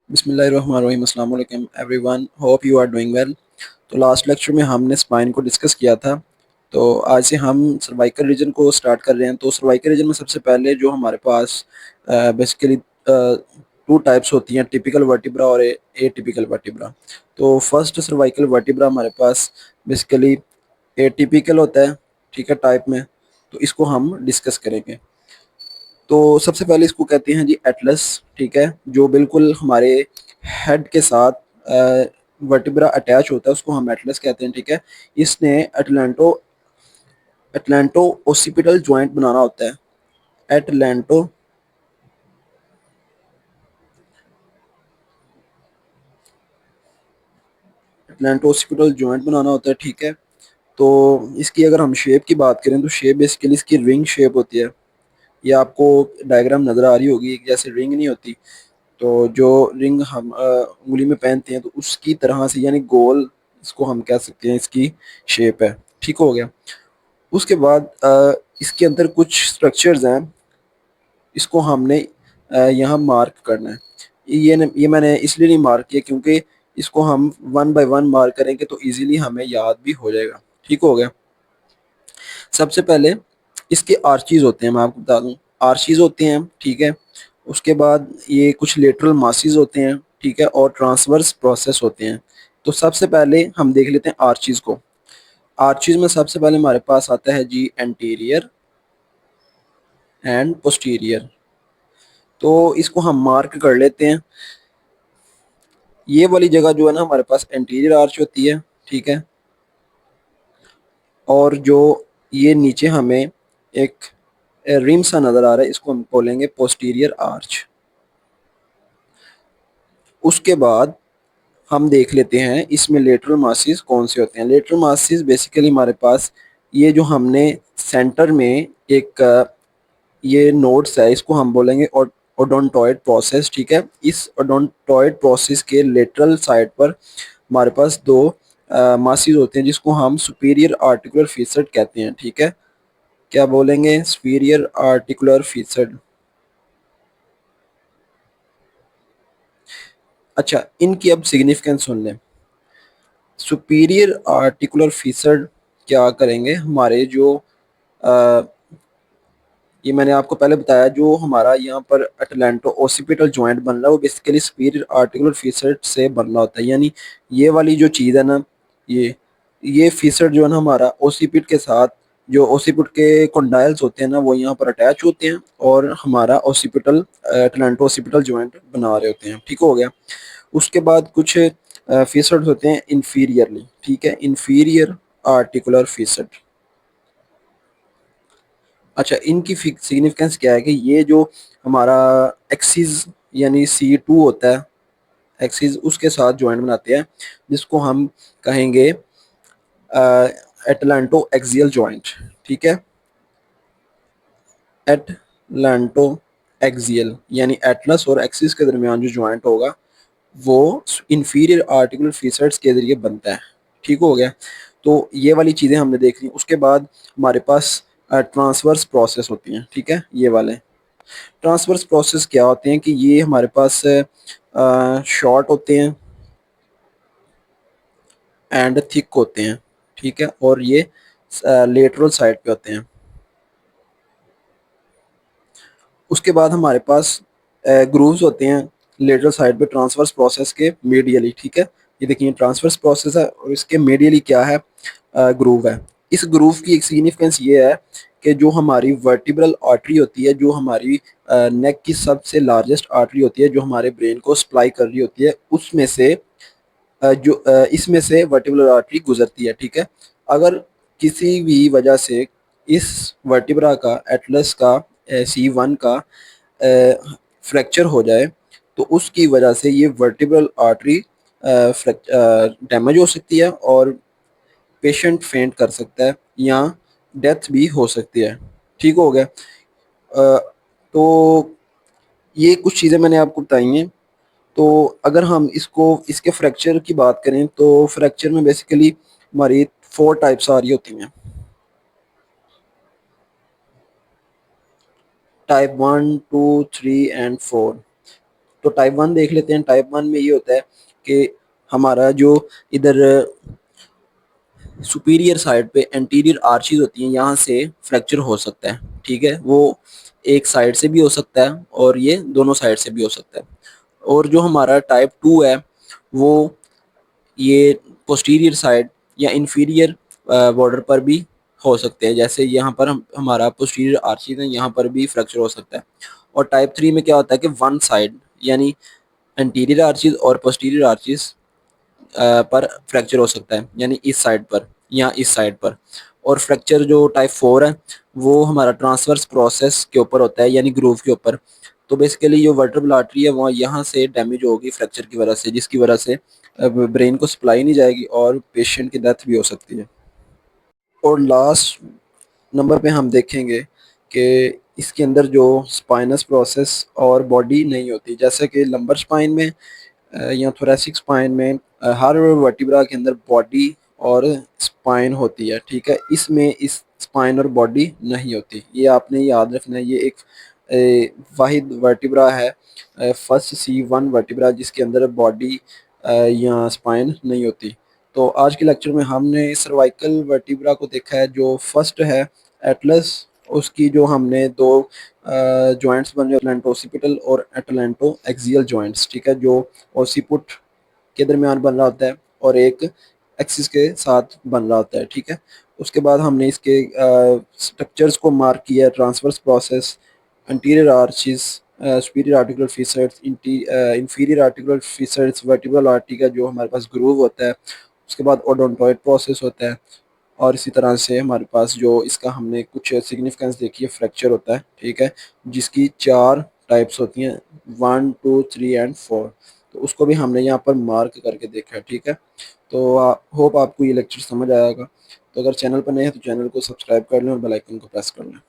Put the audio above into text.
बिस्मिल्लाहिर्रहमानिर्रहीम अस्सलाम वालेकुम everyone, hope you are doing well. तो लास्ट लेक्चर में हमने स्पाइन को डिस्कस किया था। तो आज से हम सर्वाइकल रीजन को स्टार्ट कर रहे हैं। तो सर्वाइकल रीजन में सबसे पहले जो हमारे पास बेसिकली टू टाइप्स होती हैं, टिपिकल वर्टिब्रा और ए टिपिकल वर्टिब्रा। तो फर्स्ट सर्वाइकल वर्टिब्रा हमारे पास बेसिकली ए टिपिकल होता है, ठीक है, टाइप में। तो इसको हम डिस्कस करेंगे। तो सबसे पहले इसको कहते हैं जी एटलस, ठीक है, जो बिल्कुल हमारे हेड के साथ वर्टिब्रा अटैच होता है, उसको हम एटलस कहते हैं, ठीक है। इसने एटलांटो एटलांटो ओसिपिटल जॉइंट बनाना होता है। एटलांटो एटलांटो ओसिपिटल जॉइंट बनाना होता है, ठीक है। तो इसकी अगर हम शेप की बात करें तो शेप बेसिकली इसकी रिंग शेप होती है। ये आपको डायग्राम नज़र आ रही होगी, जैसे रिंग नहीं होती, तो जो रिंग हम उंगली में पहनते हैं तो उसकी तरह से, यानी गोल, इसको हम कह सकते हैं इसकी शेप है। ठीक हो गया। उसके बाद इसके अंदर कुछ स्ट्रक्चर्स हैं, इसको हमने यहाँ मार्क करना है। ये मैंने इसलिए नहीं मार्क किया क्योंकि इसको हम वन बाय वन मार्क करेंगे तो इजीली हमें याद भी हो जाएगा। ठीक हो गया। सबसे पहले इसके आर्चीज होते हैं, मैं आपको बता दूं, आर्चीज होते हैं, ठीक है। उसके बाद ये कुछ लेटरल मासिस होते हैं, ठीक है, और ट्रांसवर्स प्रोसेस होते हैं। तो सबसे पहले हम देख लेते हैं आर्चीज को। आर्चीज में सबसे पहले हमारे पास आता है जी एंटीरियर एंड पोस्टीरियर। तो इसको हम मार्क कर लेते हैं। ये वाली जगह जो है ना, हमारे पास एंटीरियर आर्च होती है, ठीक है। और जो ये नीचे हमें एक रिम सा नजर आ रहा है, इसको हम बोलेंगे पोस्टीरियर आर्च। उसके बाद हम देख लेते हैं इसमें लेटरल मासिस कौन से होते हैं। लेटरल मासिस बेसिकली हमारे पास ये जो हमने सेंटर में एक ये नोड्स है, इसको हम बोलेंगे ओडोंटॉइड प्रोसेस, ठीक है। इस ओडोंटॉइड प्रोसेस के लेटरल साइड पर हमारे पास दो मासिस होते हैं, जिसको हम सुपीरियर आर्टिकुलर फीसड कहते हैं, ठीक है। क्या बोलेंगे? Superior articular facet. अच्छा, इनकी अब सिग्निफिकेंस सुन लें। सुपीरियर आर्टिकुलर फीसड क्या करेंगे, हमारे जो आ, ये मैंने आपको पहले बताया, जो हमारा यहाँ पर अटलांटो ओसिपिटल जॉइंट बन रहा है वो बेसिकली सुपीरियर आर्टिकुलर फीसड से बन रहा होता है। यानी ये वाली जो चीज़ है ना, ये फीसड जो है ना हमारा ओसिपिट के साथ, जो ओसिपिट के कंडाइल्स होते हैं ना, वो यहाँ पर अटैच होते हैं और हमारा ओसिपिटल अटलांटो ओसिपिटल जॉइंट बना रहे होते हैं। ठीक हो गया। उसके बाद कुछ फीसड होते हैं इंफीरियरली, ठीक है, इंफीरियर आर्टिकुलर फीसड। अच्छा, इनकी सिग्निफिकेंस क्या है कि ये जो हमारा एक्सिस यानी C2 होता है, एक्सिस उसके साथ ज्वाइंट बनाते हैं, जिसको हम कहेंगे एटलांटो एक्सियल ज्वाइंट, ठीक है। एटलांटो एक्सियल यानी एटलस और एक्सिस के दरमियान जो ज्वाइंट होगा वो इंफीरियर आर्टिकुलर फीसर्स के जरिए बनता है। ठीक हो गया। तो ये वाली चीज़ें हमने देख ली। उसके बाद हमारे पास ट्रांसवर्स प्रोसेस होती हैं, ठीक है। ये वाले ट्रांसवर्स प्रोसेस क्या होते हैं कि ये हमारे पास शॉर्ट होते हैं एंड थिक होते हैं, ठीक है, और ये लेटरल साइड पे होते हैं। उसके बाद हमारे पास ग्रूव्स होते हैं लेटरल साइड पे ट्रांसवर्स प्रोसेस के मीडियली, ठीक है। ये देखिए ट्रांसवर्स प्रोसेस है और इसके मीडियली क्या है, ग्रूव है। इस ग्रूव की एक सिग्निफिकेंस ये है कि जो हमारी वर्टिब्रल आर्टरी होती है, जो हमारी नेक की सबसे लार्जेस्ट आर्टरी होती है, जो हमारे ब्रेन को सप्लाई कर रही होती है, उसमें से इसमें से वर्टिब्रल आर्टरी गुजरती है, ठीक है। अगर किसी भी वजह से इस वर्टिब्रा का, एटलस का, C1 का फ्रैक्चर हो जाए तो उसकी वजह से ये वर्टिब्रल आर्टरी डैमेज हो सकती है और पेशेंट फेंट कर सकता है या डेथ भी हो सकती है। ठीक हो गया। तो ये कुछ चीज़ें मैंने आपको बताई हैं। तो अगर हम इसको, इसके फ्रैक्चर की बात करें तो फ्रैक्चर में बेसिकली हमारी 4 टाइप्स आ रही होती हैं। Type 1, 2, 3 and 4। तो टाइप 1 देख लेते हैं। टाइप 1 में ये होता है कि हमारा जो इधर सुपीरियर साइड पे एंटीरियर आर्चीज होती हैं, यहाँ से फ्रैक्चर हो सकता है। ठीक है, वो एक साइड से भी हो सकता है और ये दोनों साइड से भी हो सकता है। और जो हमारा टाइप 2 है वो ये पोस्टीरियर साइड या इंफीरियर बॉर्डर पर भी हो सकते हैं। जैसे यहाँ पर हमारा पोस्टीरियर आर्चीज है, यहाँ पर भी फ्रैक्चर हो सकता है। और टाइप 3 में क्या होता है कि वन साइड यानी एंटीरियर आर्चीज और पोस्टीरियर आर्चीज पर फ्रैक्चर हो सकता है, यानी इस साइड पर या इस साइड पर। और फ्रैक्चर जो टाइप 4 है वो हमारा ट्रांसवर्स प्रोसेस के ऊपर होता है, यानी ग्रूव के ऊपर। तो बेसिकली जो वर्टेब्रल आर्टरी है वो यहाँ से डैमेज होगी फ्रैक्चर की वजह से, जिसकी वजह से ब्रेन को सप्लाई नहीं जाएगी और पेशेंट की डेथ भी हो सकती है। और लास्ट नंबर पे हम देखेंगे कि इसके अंदर जो स्पाइनस प्रोसेस और बॉडी नहीं होती। जैसे कि लंबर स्पाइन में या थोरेसिक स्पाइन में हर वर्टिब्रा के अंदर बॉडी और स्पाइन होती है। ठीक है, इसमें इस स्पाइन और बॉडी नहीं होती, ये आपने याद रखना है। ये एक वाहिद वर्टिब्रा है, फर्स्ट C1 वर्टिब्रा, जिसके अंदर बॉडी या स्पाइन नहीं होती। तो आज के लेक्चर में हमने सर्वाइकल वर्टिब्रा को देखा है, जो फर्स्ट है एटलस। उसकी जो हमने दो जॉइंट्स बन रहे हैं, ओसिपिटल और एटलेंटो एक्सियल जॉइंट्स। ठीक है, जो ओसिपुट के दरमियान बन रहा होता है और एक एक्सिस के साथ बन रहा होता है। ठीक है, उसके बाद हमने इसके स्ट्रक्चर्स को मार्क किया, transverse process, anterior arches, superior articular fissures, inferior articular fissures, vertebral artery का जो हमारे पास ग्रूव होता है। उसके बाद ओडोंटॉइड प्रोसेस होता है। और इसी तरह से हमारे पास जो इसका हमने कुछ सिग्निफिकेंस देखी है, फ्रैक्चर होता है। ठीक है, जिसकी 4 टाइप्स होती हैं, 1, 2, 3 एंड 4। तो उसको भी हमने यहाँ पर मार्क करके देखा है। ठीक है, तो होप आपको ये लेक्चर समझ आएगा। तो अगर चैनल पर नए हैं तो चैनल को सब्सक्राइब कर लें और बेल आइकन को प्रेस कर लें।